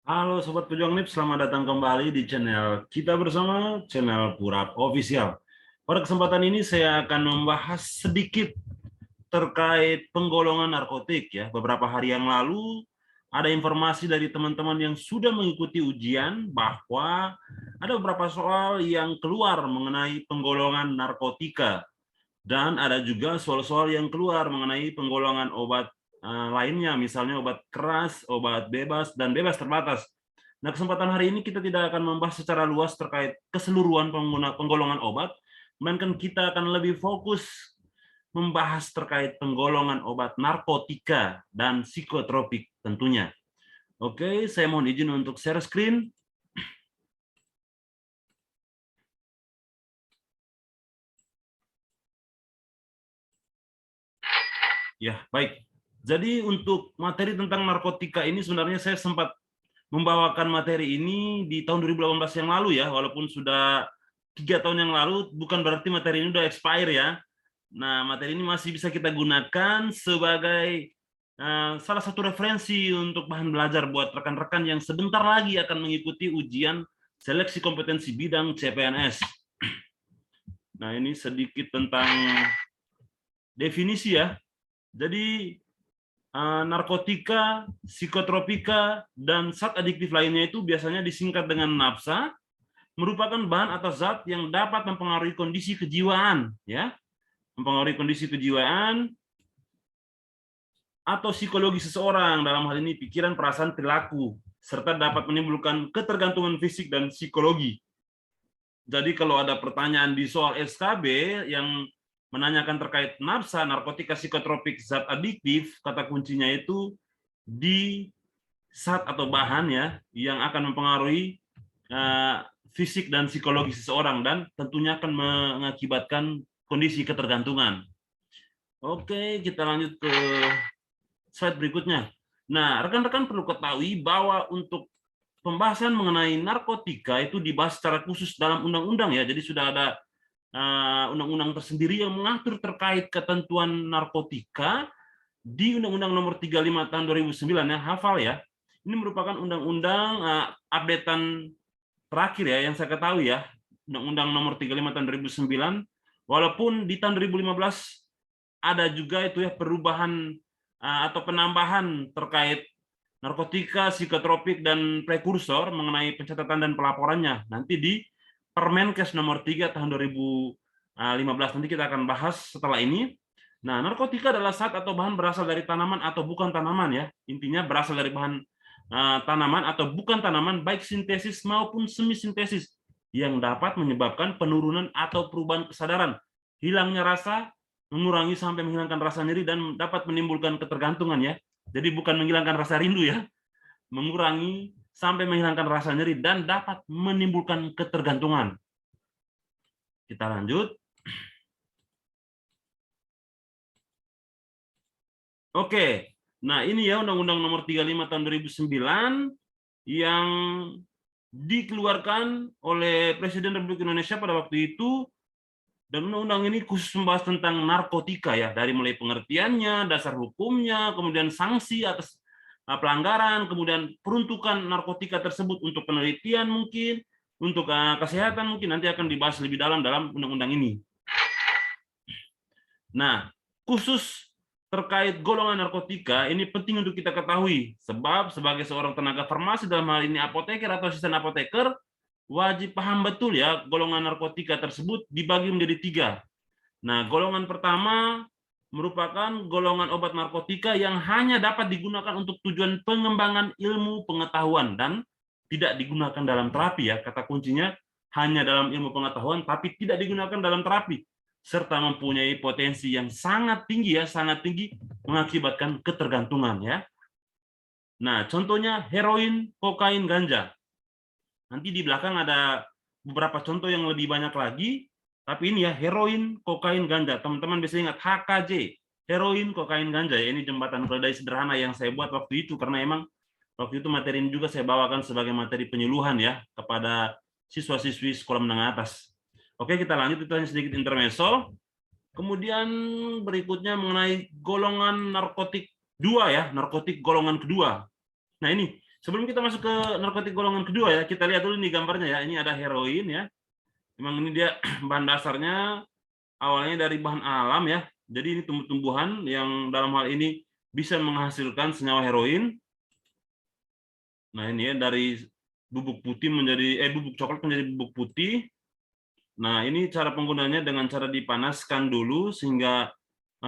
Halo Sobat Pejuang NIP, selamat datang kembali di channel kita bersama, channel Purap Official. Pada kesempatan ini saya akan membahas sedikit terkait penggolongan narkotik ya. Beberapa hari yang lalu ada informasi dari teman-teman yang sudah mengikuti ujian bahwa ada beberapa soal yang keluar mengenai penggolongan narkotika. Dan ada juga soal-soal yang keluar mengenai penggolongan obat lainnya, misalnya obat keras, obat bebas, dan bebas terbatas. Nah, kesempatan hari ini kita tidak akan membahas secara luas terkait keseluruhan penggolongan obat, melainkan kita akan lebih fokus membahas terkait penggolongan obat narkotika dan psikotropik tentunya. Oke, saya mohon izin untuk share screen. Ya, baik. Jadi untuk materi tentang narkotika ini sebenarnya saya sempat membawakan materi ini di tahun 2018 yang lalu ya, walaupun sudah 3 tahun yang lalu, bukan berarti materi ini udah expire ya. Nah, materi ini masih bisa kita gunakan sebagai salah satu referensi untuk bahan belajar buat rekan-rekan yang sebentar lagi akan mengikuti ujian seleksi kompetensi bidang CPNS. Nah, ini sedikit tentang definisi ya. Jadi narkotika, psikotropika, dan zat adiktif lainnya itu biasanya disingkat dengan nafsa, merupakan bahan atau zat yang dapat mempengaruhi kondisi kejiwaan, ya, mempengaruhi kondisi kejiwaan atau psikologi seseorang, dalam hal ini pikiran, perasaan, perilaku, serta dapat menimbulkan ketergantungan fisik dan psikologi. Jadi kalau ada pertanyaan di soal SKB yang menanyakan terkait nafsa, narkotika, psikotropik, zat adiktif, kata kuncinya itu di zat atau bahan ya yang akan mempengaruhi fisik dan psikologi seseorang dan tentunya akan mengakibatkan kondisi ketergantungan. Oke, kita lanjut ke slide berikutnya. Nah, rekan-rekan perlu ketahui bahwa untuk pembahasan mengenai narkotika itu dibahas secara khusus dalam undang-undang ya. Jadi sudah ada undang-undang tersendiri yang mengatur terkait ketentuan narkotika di Undang-Undang Nomor 35 Tahun 2009 ya, hafal ya. Ini merupakan undang-undang updatean terakhir ya yang saya ketahui ya, Undang-Undang Nomor 35 Tahun 2009. Walaupun di tahun 2015 ada juga itu ya perubahan atau penambahan terkait narkotika, psikotropik, dan prekursor mengenai pencatatan dan pelaporannya. Nanti di Permenkes nomor 3 tahun 2015. Nanti kita akan bahas setelah ini. Nah, narkotika adalah zat atau bahan berasal dari tanaman atau bukan tanaman ya. Intinya berasal dari bahan tanaman atau bukan tanaman, baik sintesis maupun semi-sintesis, yang dapat menyebabkan penurunan atau perubahan kesadaran, hilangnya rasa, mengurangi sampai menghilangkan rasa nyeri, dan dapat menimbulkan ketergantungan ya. Jadi bukan menghilangkan rasa rindu ya, mengurangi sampai menghilangkan rasa nyeri dan dapat menimbulkan ketergantungan. Kita lanjut. Oke. Nah, ini ya Undang-Undang Nomor 35 Tahun 2009 yang dikeluarkan oleh Presiden Republik Indonesia pada waktu itu, dan undang-undang ini khusus membahas tentang narkotika ya, dari mulai pengertiannya, dasar hukumnya, kemudian sanksi atas pelanggaran, kemudian peruntukan narkotika tersebut untuk penelitian mungkin, untuk kesehatan mungkin nanti akan dibahas lebih dalam undang-undang ini. Nah, khusus terkait golongan narkotika ini penting untuk kita ketahui, sebab sebagai seorang tenaga farmasi, dalam hal ini apoteker atau asisten apoteker, wajib paham betul ya golongan narkotika tersebut dibagi menjadi 3. Nah, golongan pertama merupakan golongan obat narkotika yang hanya dapat digunakan untuk tujuan pengembangan ilmu pengetahuan dan tidak digunakan dalam terapi ya. Kata kuncinya hanya dalam ilmu pengetahuan tapi tidak digunakan dalam terapi, serta mempunyai potensi yang sangat tinggi ya, sangat tinggi mengakibatkan ketergantungan ya. Nah, contohnya heroin, kokain, ganja. Nanti di belakang ada beberapa contoh yang lebih banyak lagi, tapi ini ya heroin, kokain, ganja. Teman-teman bisa ingat HKJ, heroin, kokain, ganja. Ya, ini jembatan keledai sederhana yang saya buat waktu itu karena emang waktu itu materi ini juga saya bawakan sebagai materi penyuluhan ya kepada siswa-siswi sekolah menengah atas. Oke, kita lanjut, itu hanya sedikit intermezzo. Kemudian berikutnya mengenai golongan narkotik 2 ya, narkotik golongan kedua. Nah, ini Sebelum kita masuk ke narkotik golongan kedua ya, kita lihat dulu nih gambarnya ya. Ini ada heroin ya. Memang ini dia bahan dasarnya awalnya dari bahan alam ya. Jadi ini tumbuh-tumbuhan yang dalam hal ini bisa menghasilkan senyawa heroin. Nah, ini ya dari bubuk putih menjadi bubuk coklat menjadi bubuk putih. Nah, ini cara penggunaannya dengan cara dipanaskan dulu sehingga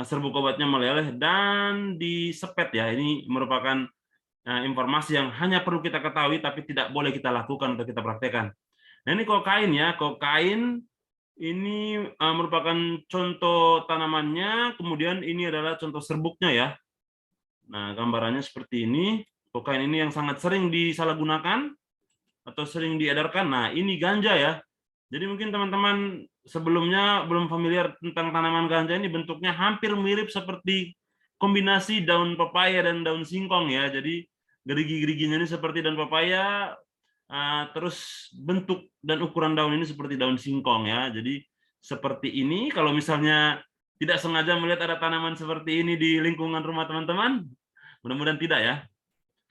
serbuk obatnya meleleh dan disepet ya. Ini merupakan informasi yang hanya perlu kita ketahui tapi tidak boleh kita lakukan atau kita praktekkan. Nah, ini kokain ya. Kokain ini merupakan contoh tanamannya, kemudian ini adalah contoh serbuknya ya. Nah, gambarannya seperti ini. Kokain ini yang sangat sering disalahgunakan atau sering diedarkan. Nah, ini ganja ya. Jadi mungkin teman-teman sebelumnya belum familiar tentang tanaman ganja, ini bentuknya hampir mirip seperti kombinasi daun pepaya dan daun singkong ya. Jadi gerigi-geriginya ini seperti daun pepaya, terus bentuk dan ukuran daun ini seperti daun singkong ya. Jadi seperti ini, kalau misalnya tidak sengaja melihat ada tanaman seperti ini di lingkungan rumah teman-teman, mudah-mudahan tidak ya.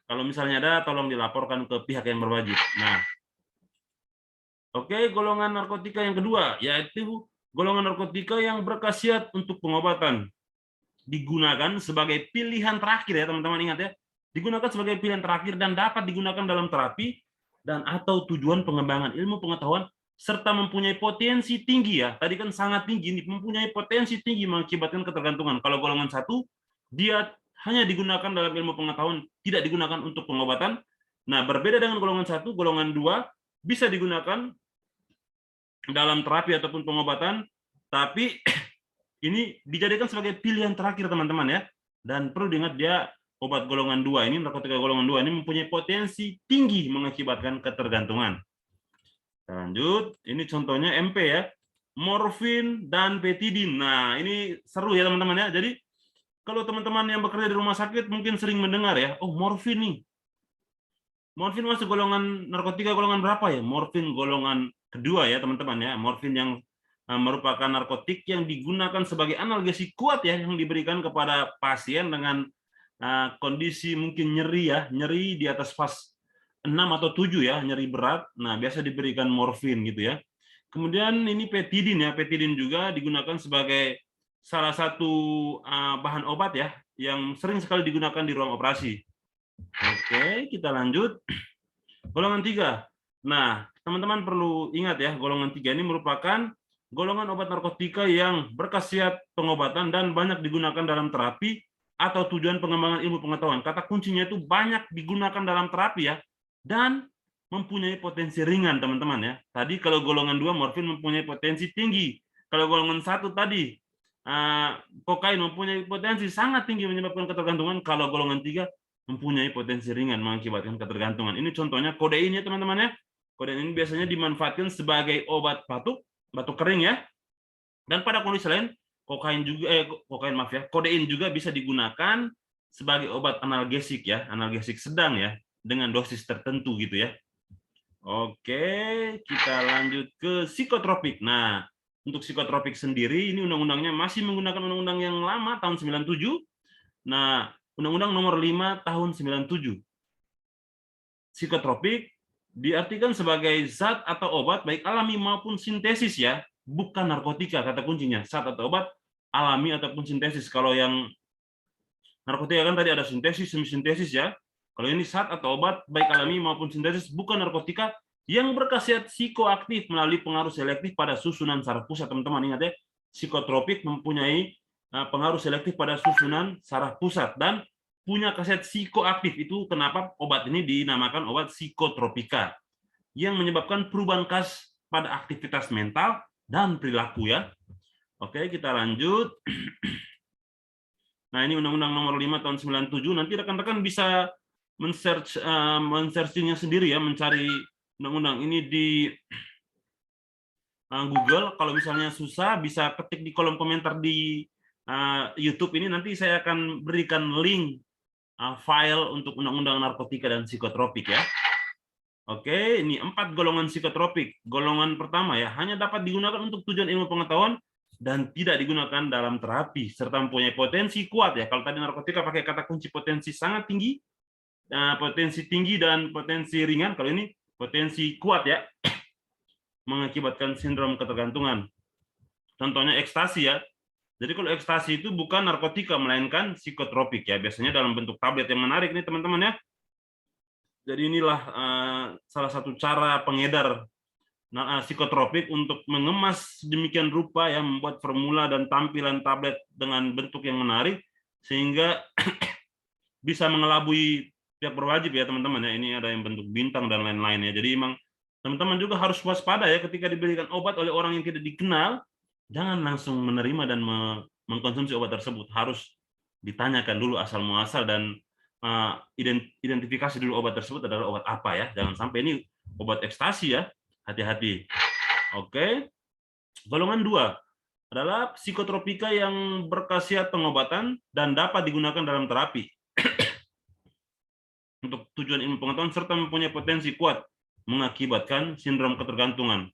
Kalau misalnya ada, tolong dilaporkan ke pihak yang berwajib. Nah, oke, golongan narkotika yang kedua, yaitu golongan narkotika yang berkhasiat untuk pengobatan. Digunakan sebagai pilihan terakhir ya teman-teman, ingat ya. Digunakan sebagai pilihan terakhir dan dapat digunakan dalam terapi dan atau tujuan pengembangan ilmu pengetahuan serta mempunyai potensi tinggi ya. Tadi kan sangat tinggi, mempunyai potensi tinggi mengakibatkan ketergantungan. Kalau golongan 1, dia hanya digunakan dalam ilmu pengetahuan, tidak digunakan untuk pengobatan. Nah, berbeda dengan golongan 1, golongan 2 bisa digunakan dalam terapi ataupun pengobatan, tapi ini dijadikan sebagai pilihan terakhir teman-teman ya. Dan perlu diingat dia obat golongan 2 ini, narkotika golongan 2 ini mempunyai potensi tinggi mengakibatkan ketergantungan. Lanjut, ini contohnya MP ya. Morfin dan petidin. Nah, ini seru ya teman-teman ya. Jadi kalau teman-teman yang bekerja di rumah sakit mungkin sering mendengar ya, oh morfin nih. Morfin masuk golongan narkotika golongan berapa ya? Morfin golongan kedua ya teman-teman ya. Morfin yang merupakan narkotik yang digunakan sebagai analgesik kuat ya, yang diberikan kepada pasien dengan kondisi mungkin nyeri ya, nyeri di atas fase 6 atau 7 ya, nyeri berat. Nah, biasa diberikan morfin gitu ya. Kemudian ini petidin ya, petidin juga digunakan sebagai salah satu bahan obat ya, yang sering sekali digunakan di ruang operasi. Oke, kita lanjut. Golongan 3. Nah, teman-teman perlu ingat ya, golongan 3 ini merupakan golongan obat narkotika yang berkhasiat pengobatan dan banyak digunakan dalam terapi atau tujuan pengembangan ilmu pengetahuan. Kata kuncinya itu banyak digunakan dalam terapi ya, dan mempunyai potensi ringan teman-teman ya. Tadi kalau golongan 2 morfin mempunyai potensi tinggi. Kalau golongan 1 tadi kokain mempunyai potensi sangat tinggi menyebabkan ketergantungan. Kalau golongan 3 mempunyai potensi ringan mengakibatkan ketergantungan. Ini contohnya kodein ya teman-teman ya. Kodein ini biasanya dimanfaatkan sebagai obat batuk kering ya. Dan pada kondisi lain kodein juga bisa digunakan sebagai obat analgesik ya, analgesik sedang ya, dengan dosis tertentu gitu ya. Oke, kita lanjut ke psikotropik. Nah, untuk psikotropik sendiri ini undang-undangnya masih menggunakan undang-undang yang lama tahun 97. Nah, Undang-Undang Nomor 5 Tahun 97. Psikotropik diartikan sebagai zat atau obat baik alami maupun sintesis ya, bukan narkotika kata kuncinya. Zat atau obat alami ataupun sintesis. Kalau yang narkotika kan tadi ada sintesis, semi-sintesis ya. Kalau ini zat atau obat baik alami maupun sintesis bukan narkotika yang berkhasiat psikoaktif melalui pengaruh selektif pada susunan saraf pusat. Teman-teman ingat ya, psikotropik mempunyai pengaruh selektif pada susunan saraf pusat dan punya khasiat psikoaktif. Itu kenapa obat ini dinamakan obat psikotropika yang menyebabkan perubahan khas pada aktivitas mental dan perilaku ya. Oke, kita lanjut. Nah, ini Undang-Undang Nomor 5 Tahun 97. Nanti rekan-rekan bisa men-searchingnya sendiri ya, mencari undang-undang ini di Google. Kalau misalnya susah bisa ketik di kolom komentar di YouTube ini, nanti saya akan berikan link file untuk undang-undang narkotika dan psikotropik ya. Oke, ini 4 golongan psikotropik. Golongan pertama ya, hanya dapat digunakan untuk tujuan ilmu pengetahuan dan tidak digunakan dalam terapi serta mempunyai potensi kuat ya. Kalau tadi narkotika pakai kata kunci potensi sangat tinggi, potensi tinggi dan potensi ringan. Kalau ini potensi kuat ya, mengakibatkan sindrom ketergantungan. Contohnya ekstasi ya. Jadi kalau ekstasi itu bukan narkotika, melainkan psikotropik ya. Biasanya dalam bentuk tablet yang menarik nih teman-teman ya. Jadi inilah salah satu cara pengedar psikotropik untuk mengemas demikian rupa ya, membuat formula dan tampilan tablet dengan bentuk yang menarik sehingga bisa mengelabui pihak berwajib ya teman-teman ya. Ini ada yang bentuk bintang dan lain-lain ya. Jadi memang teman-teman juga harus waspada ya ketika diberikan obat oleh orang yang tidak dikenal. Jangan langsung menerima dan mengkonsumsi obat tersebut. Harus ditanyakan dulu asal muasal dan identifikasi dulu obat tersebut adalah obat apa ya. Jangan sampai ini obat ekstasi ya. Hati-hati. Oke. Golongan 2 adalah psikotropika yang berkhasiat pengobatan dan dapat digunakan dalam terapi untuk tujuan ilmu pengetahuan serta mempunyai potensi kuat mengakibatkan sindrom ketergantungan.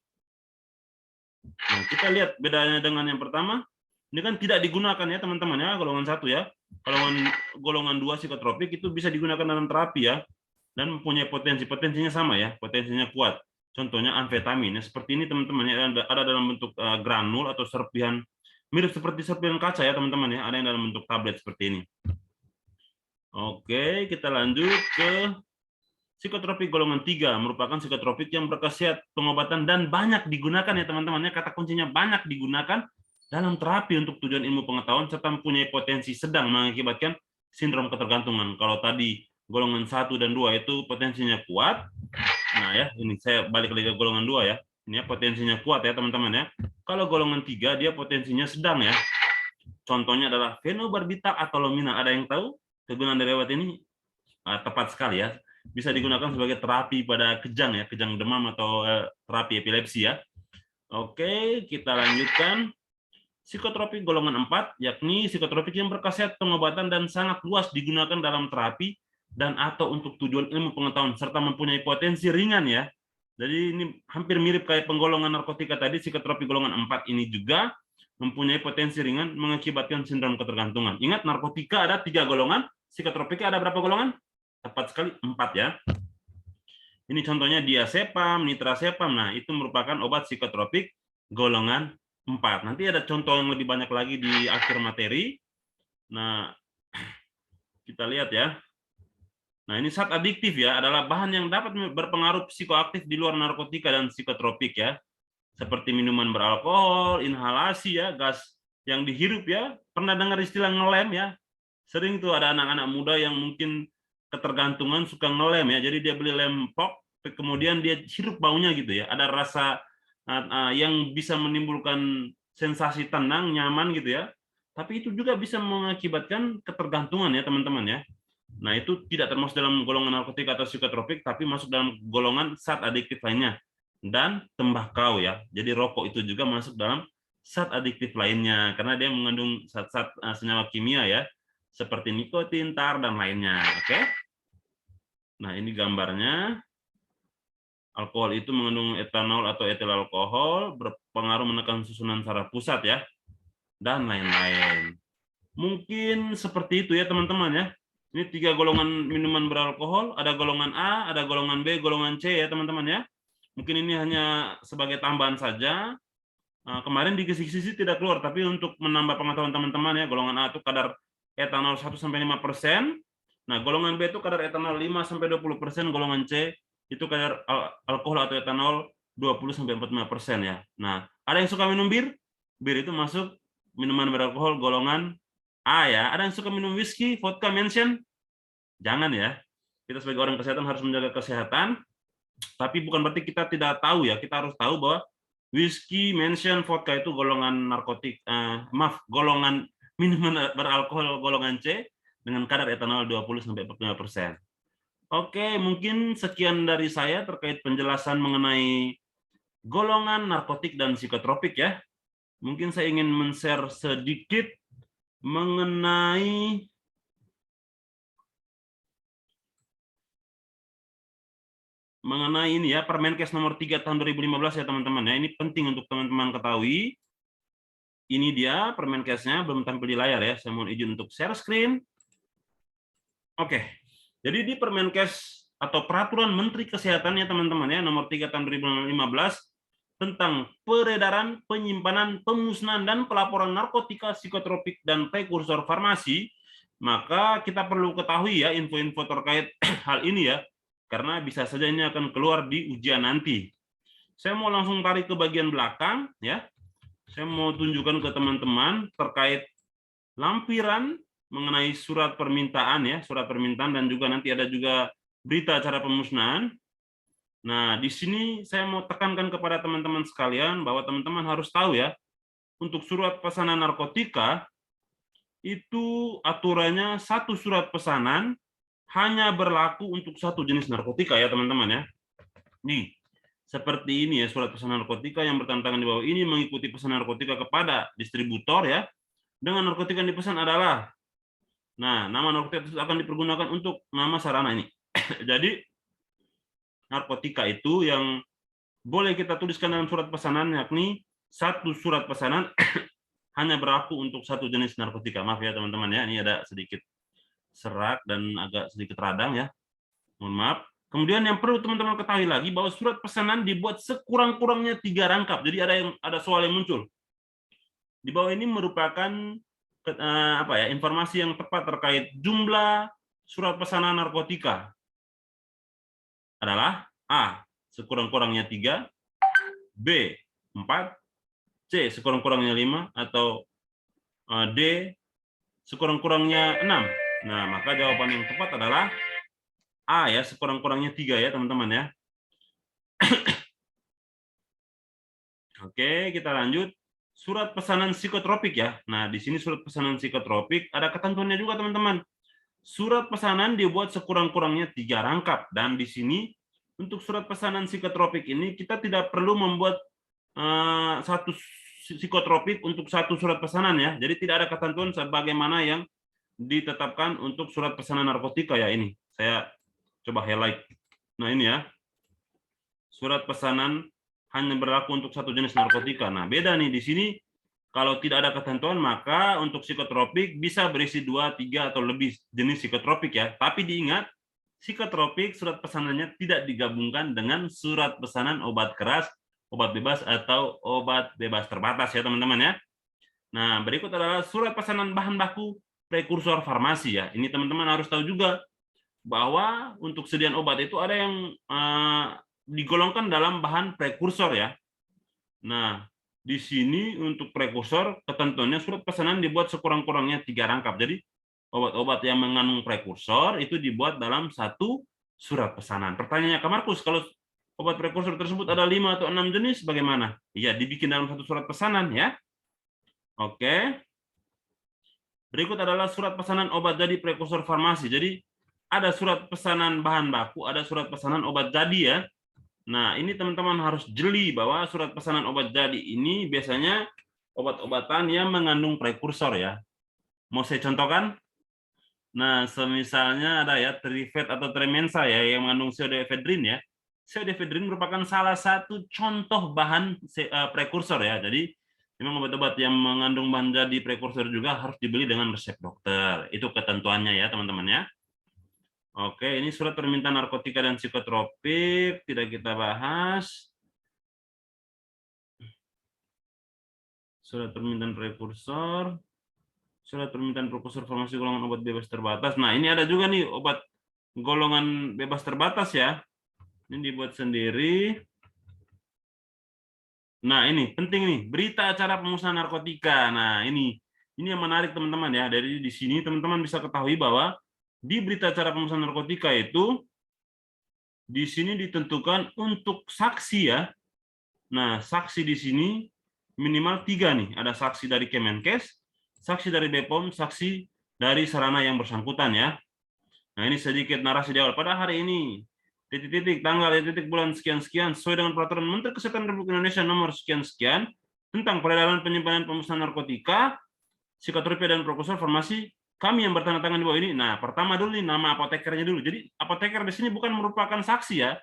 Nah, kita lihat bedanya dengan yang pertama. Ini kan tidak digunakan ya teman-teman ya, golongan 1 ya. Golongan 2 psikotropik itu bisa digunakan dalam terapi ya, dan mempunyai potensinya sama ya, potensinya kuat. Contohnya amfetamin ya, seperti ini teman-teman ya, ada dalam bentuk granul atau serpihan, mirip seperti serpihan kaca ya teman-teman ya, ada yang dalam bentuk tablet seperti ini. Oke, kita lanjut ke psikotropik golongan 3, merupakan psikotropik yang berkhasiat pengobatan dan banyak digunakan ya teman-teman ya, kata kuncinya banyak digunakan dalam terapi untuk tujuan ilmu pengetahuan serta mempunyai potensi sedang mengakibatkan sindrom ketergantungan. Kalau tadi golongan 1 dan 2 itu potensinya kuat. Nah ya, ini saya balik lagi ke golongan 2 ya. Ini ya, potensinya kuat ya teman-teman ya. Kalau golongan 3 dia potensinya sedang ya. Contohnya adalah fenobarbital atau lominal. Ada yang tahu kegunaan dari obat ini? Tepat sekali ya. Bisa digunakan sebagai terapi pada kejang ya, kejang demam atau terapi epilepsi ya. Oke, kita lanjutkan. Psikotropik golongan 4, yakni psikotropik yang berkhasiat pengobatan dan sangat luas digunakan dalam terapi dan atau untuk tujuan ilmu pengetahuan serta mempunyai potensi ringan ya. Jadi ini hampir mirip kayak penggolongan narkotika tadi, psikotropik golongan 4 ini juga mempunyai potensi ringan mengakibatkan sindrom ketergantungan. Ingat narkotika ada 3 golongan, psikotropika ada berapa golongan? Tepat sekali 4 ya. Ini contohnya diazepam, nitrazepam. Nah, itu merupakan obat psikotropik golongan 4. Nanti ada contoh yang lebih banyak lagi di akhir materi. Nah, kita lihat ya. Nah, ini zat adiktif ya, adalah bahan yang dapat berpengaruh psikoaktif di luar narkotika dan psikotropik ya. Seperti minuman beralkohol, inhalasi ya, gas yang dihirup ya. Pernah dengar istilah ngelem ya? Sering tuh ada anak-anak muda yang mungkin ketergantungan suka ngelem ya. Jadi dia beli lem pop, kemudian dia hirup baunya gitu ya. Ada rasa yang bisa menimbulkan sensasi tenang, nyaman gitu ya. Tapi itu juga bisa mengakibatkan ketergantungan ya teman-teman ya. Nah itu tidak termasuk dalam golongan narkotika atau psikotropik, tapi masuk dalam golongan zat adiktif lainnya. Dan tembakau ya. Jadi rokok itu juga masuk dalam zat adiktif lainnya, karena dia mengandung zat-zat senyawa kimia ya, seperti nikotin, tar, dan lainnya. Oke. Nah ini gambarnya. Alkohol itu mengandung etanol atau etil alkohol, berpengaruh menekan susunan saraf pusat ya, dan lain-lain. Mungkin seperti itu ya teman-teman ya. Ini 3 golongan minuman beralkohol, ada golongan A, ada golongan B, golongan C ya teman-teman ya. Mungkin ini hanya sebagai tambahan saja. Kemarin di kisi-kisi tidak keluar, tapi untuk menambah pengetahuan teman-teman ya, golongan A itu kadar etanol 1-5%. Nah, golongan B itu kadar etanol 5-20%, golongan C itu kadar alkohol atau etanol 20-45% ya. Nah, ada yang suka minum bir? Bir itu masuk minuman beralkohol golongan A ya. Ada yang suka minum whisky, vodka, mention? Jangan ya. Kita sebagai orang kesehatan harus menjaga kesehatan, tapi bukan berarti kita tidak tahu ya. Kita harus tahu bahwa whisky, mention, vodka itu golongan narkotik, golongan minuman beralkohol golongan C dengan kadar etanol 20-45%. Oke, mungkin sekian dari saya terkait penjelasan mengenai golongan narkotik dan psikotropik ya. Mungkin saya ingin men-share sedikit mengenai ini ya, Permenkes nomor 3 tahun 2015 ya teman-teman ya. Ini penting untuk teman-teman ketahui. Ini dia Permenkesnya, belum tampil di layar ya. Saya mohon izin untuk share screen. Oke. Jadi di Permenkes atau Peraturan Menteri Kesehatan ya teman-teman ya, nomor 3 tahun 2015 tentang peredaran, penyimpanan, pemusnahan, dan pelaporan narkotika, psikotropik, dan prekursor farmasi, maka kita perlu ketahui ya info-info terkait hal ini ya, karena bisa saja ini akan keluar di ujian nanti. Saya mau langsung tarik ke bagian belakang ya. Saya mau tunjukkan ke teman-teman terkait lampiran mengenai surat permintaan ya, surat permintaan, dan juga nanti ada juga berita acara pemusnahan. Nah, di sini saya mau tekankan kepada teman-teman sekalian bahwa teman-teman harus tahu ya, untuk surat pesanan narkotika itu aturannya satu surat pesanan hanya berlaku untuk satu jenis narkotika ya teman-teman ya. Nih, seperti ini ya surat pesanan narkotika yang bertentangan di bawah ini mengikuti pesanan narkotika kepada distributor ya. Dengan narkotika yang dipesan adalah, nah, nama narkotika itu akan dipergunakan untuk nama sarana ini. Jadi narkotika itu yang boleh kita tuliskan dalam surat pesanan yakni satu surat pesanan hanya berlaku untuk satu jenis narkotika. Maaf ya teman-teman ya, ini ada sedikit serak dan agak sedikit radang ya. Mohon maaf. Kemudian yang perlu teman-teman ketahui lagi bahwa surat pesanan dibuat sekurang-kurangnya 3 rangkap. Jadi ada soal yang muncul. Di bawah ini merupakan informasi yang tepat terkait jumlah surat pesanan narkotika. Adalah A, sekurang-kurangnya 3, B, 4, C, sekurang-kurangnya 5, atau D, sekurang-kurangnya 6. Nah, maka jawaban yang tepat adalah A ya, sekurang-kurangnya 3 ya, teman-teman ya. Oke, kita lanjut. Surat pesanan psikotropik ya. Nah, di sini surat pesanan psikotropik ada ketentuannya juga, teman-teman. Surat pesanan dibuat sekurang-kurangnya 3 rangkap, dan di sini untuk surat pesanan psikotropik ini kita tidak perlu membuat satu psikotropik untuk satu surat pesanan ya. Jadi tidak ada ketentuan sebagaimana yang ditetapkan untuk surat pesanan narkotika ya ini. Saya coba highlight. Nah, ini ya. Surat pesanan hanya berlaku untuk satu jenis narkotika. Nah, beda nih di sini. Kalau tidak ada ketentuan, maka untuk psikotropik bisa berisi 2, 3, atau lebih jenis psikotropik ya. Tapi diingat, psikotropik surat pesanannya tidak digabungkan dengan surat pesanan obat keras, obat bebas, atau obat bebas terbatas ya teman-teman ya. Nah, berikut adalah surat pesanan bahan baku prekursor farmasi ya. Ini teman-teman harus tahu juga bahwa untuk sediaan obat itu ada yang digolongkan dalam bahan prekursor ya. Nah, di sini untuk prekursor ketentuannya surat pesanan dibuat sekurang-kurangnya 3 rangkap. Jadi obat-obat yang mengandung prekursor itu dibuat dalam satu surat pesanan. Pertanyaannya, Kak Markus, kalau obat prekursor tersebut ada 5 atau 6 jenis bagaimana? Iya, dibikin dalam satu surat pesanan ya. Oke. Berikut adalah surat pesanan obat jadi prekursor farmasi. Jadi ada surat pesanan bahan baku, ada surat pesanan obat jadi ya. Nah, ini teman-teman harus jeli bahwa surat pesanan obat jadi ini biasanya obat-obatan yang mengandung prekursor ya. Mau saya contohkan? Nah, semisalnya ada ya Trifed atau Tremensa ya yang mengandung pseudoephedrine ya. Pseudoephedrine merupakan salah satu contoh bahan prekursor ya. Jadi memang obat-obat yang mengandung bahan jadi prekursor juga harus dibeli dengan resep dokter. Itu ketentuannya ya, teman-teman ya. Oke, ini surat permintaan narkotika dan psikotropik tidak kita bahas. Surat permintaan prekursor, surat permintaan prekursor farmasi golongan obat bebas terbatas. Nah, ini ada juga nih obat golongan bebas terbatas ya. Ini dibuat sendiri. Nah, ini penting nih, berita acara pemusnahan narkotika. Nah, ini yang menarik teman-teman ya. Dari di sini teman-teman bisa ketahui bahwa di berita acara pemusnahan narkotika itu di sini ditentukan untuk saksi ya. Nah, saksi di sini minimal 3 nih. Ada saksi dari Kemenkes, saksi dari BPOM, saksi dari sarana yang bersangkutan ya. Nah, ini sedikit narasi di awal. Pada hari ini, titik-titik, tanggal, titik, bulan, sekian-sekian, sesuai dengan peraturan Menteri Kesehatan Republik Indonesia nomor sekian-sekian, tentang peredaran, penyimpanan, pemusnahan narkotika, psikotropika, dan prekursor farmasi, kami yang bertanda tangan di bawah ini. Nah, pertama dulu nih, nama apotekernya dulu. Jadi, apoteker di sini bukan merupakan saksi ya,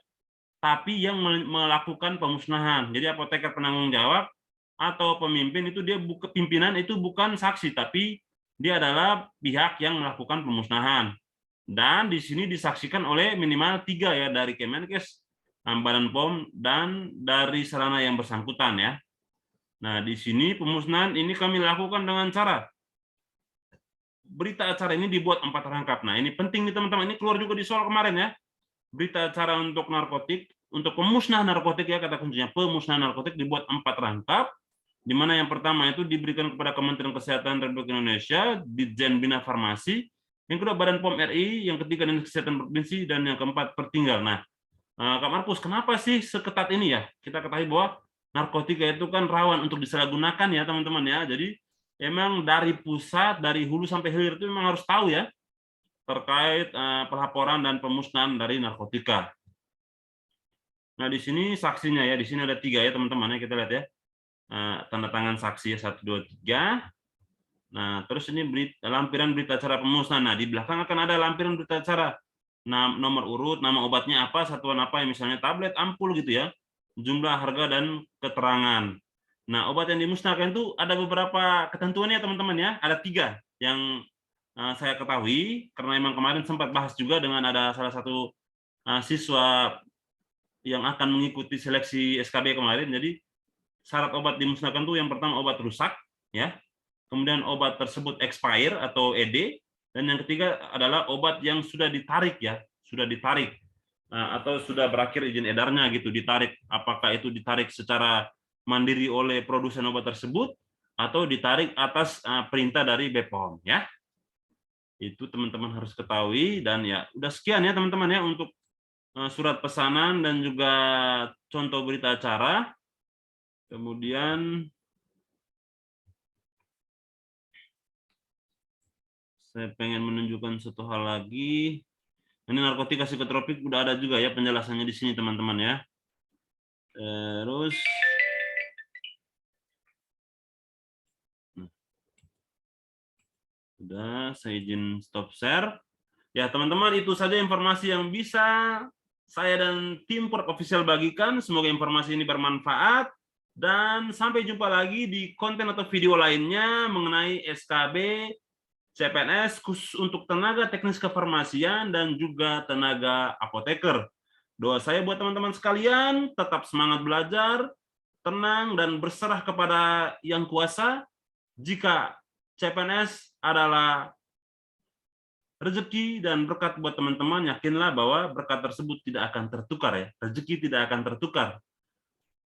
tapi yang melakukan pemusnahan. Jadi, apoteker penanggung jawab atau pemimpin itu dia pimpinan itu bukan saksi, tapi dia adalah pihak yang melakukan pemusnahan. Dan di sini disaksikan oleh minimal 3 ya, dari Kemenkes, Badan POM, dan dari sarana yang bersangkutan ya. Nah, di sini pemusnahan ini kami lakukan dengan cara berita acara ini dibuat 4 rangkap. Nah, ini penting nih teman-teman, ini keluar juga di soal kemarin ya. Berita acara untuk narkotik, untuk pemusnahan narkotik ya, kata kuncinya pemusnahan narkotik dibuat 4 rangkap, di mana yang pertama itu diberikan kepada Kementerian Kesehatan Republik Indonesia, Ditjen Bina Farmasi, yang kedua Badan POM RI, yang ketiga Dinas Kesehatan Provinsi, dan yang keempat Pertinggal. Nah, Kak Markus, kenapa sih seketat ini ya? Kita ketahui bahwa narkotika itu kan rawan untuk disalahgunakan ya teman-teman ya. Jadi emang dari pusat, dari hulu sampai hilir itu memang harus tahu ya terkait pelaporan dan pemusnahan dari narkotika. Nah di sini saksinya ya, di sini ada 3 ya teman-teman ya, kita lihat ya. Tanda tangan saksi ya 1, 2, 3. Nah terus ini lampiran berita acara pemusnahan. Nah di belakang akan ada lampiran berita acara. Nah, nomor urut, nama obatnya apa, satuan apa, misalnya tablet, ampul gitu ya, jumlah, harga, dan keterangan. Nah, obat yang dimusnahkan itu ada beberapa ketentuannya teman-teman ya, ada 3 yang saya ketahui, karena memang kemarin sempat bahas juga dengan ada salah satu siswa yang akan mengikuti seleksi SKB kemarin. Jadi syarat obat dimusnahkan itu yang pertama obat rusak, ya, kemudian obat tersebut expire atau ED, dan yang ketiga adalah obat yang sudah ditarik ya, sudah ditarik atau sudah berakhir izin edarnya gitu, ditarik. Apakah itu ditarik secara mandiri oleh produsen obat tersebut atau ditarik atas perintah dari BPOM ya. Itu teman-teman harus ketahui, dan ya udah sekian ya teman-teman ya untuk surat pesanan dan juga contoh berita acara. Kemudian saya pengen menunjukkan satu hal lagi. Ini narkotika psikotropik udah ada juga ya penjelasannya di sini teman-teman ya. Terus sudah, saya izin stop share. Ya teman-teman, itu saja informasi yang bisa saya dan tim Port Official bagikan. Semoga informasi ini bermanfaat. Dan sampai jumpa lagi di konten atau video lainnya mengenai SKB CPNS khusus untuk tenaga teknis kefarmasian dan juga tenaga apoteker. Doa saya buat teman-teman sekalian, tetap semangat belajar, tenang, dan berserah kepada Yang Kuasa. Jika CPNS adalah rezeki dan berkat buat teman-teman, yakinlah bahwa berkat tersebut tidak akan tertukar ya. Rezeki tidak akan tertukar.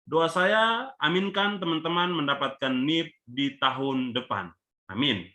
Doa saya, aminkan teman-teman mendapatkan NIP di tahun depan. Amin.